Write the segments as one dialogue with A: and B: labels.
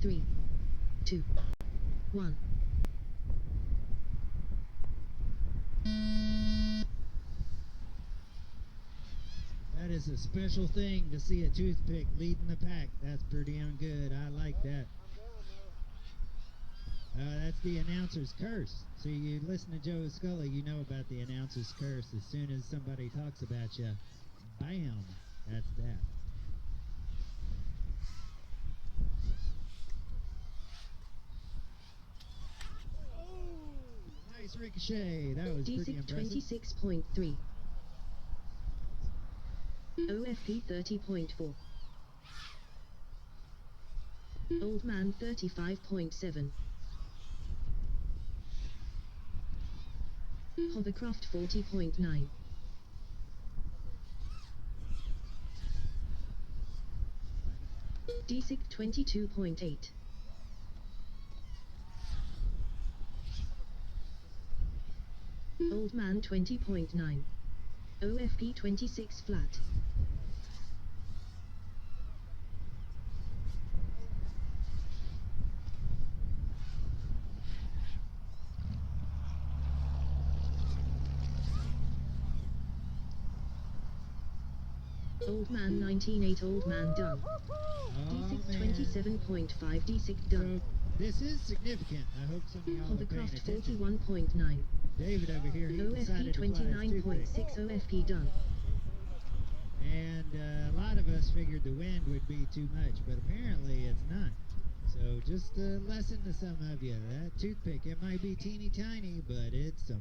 A: 3, 2, 1.
B: That is a special thing to see a toothpick leading the pack. That's pretty damn good. I like that. That's the announcer's curse. So you listen to Joe Scully, you know about the announcer's curse. As soon as somebody talks about you, bam, that's that. Oh, nice ricochet. That was pretty impressive.
A: D6 26.3. OFP 30.4. Old Man 35.7. Hovercraft 40.9. D6 22.8. Old Man 20.9. OFP 26 flat. Old Man 19.8. Old Man done. D6 27.5. D6 done.
B: So this is significant. I hope some of y'all are paying
A: Hovercraft
B: attention.
A: 41.9.
B: David over here, he
A: OFP
B: decided to fly his toothpick.
A: 29.6. OFP done.
B: And a lot of us figured the wind would be too much, but apparently it's not. So just a lesson to some of you. That toothpick, it might be teeny tiny, but it's a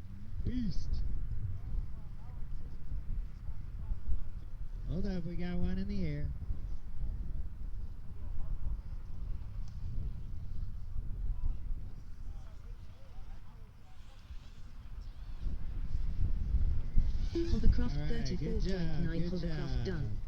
B: beast. Hold up, we got one in the air.
A: Hovercraft
B: All right,
A: 34.9. Hovercraft done.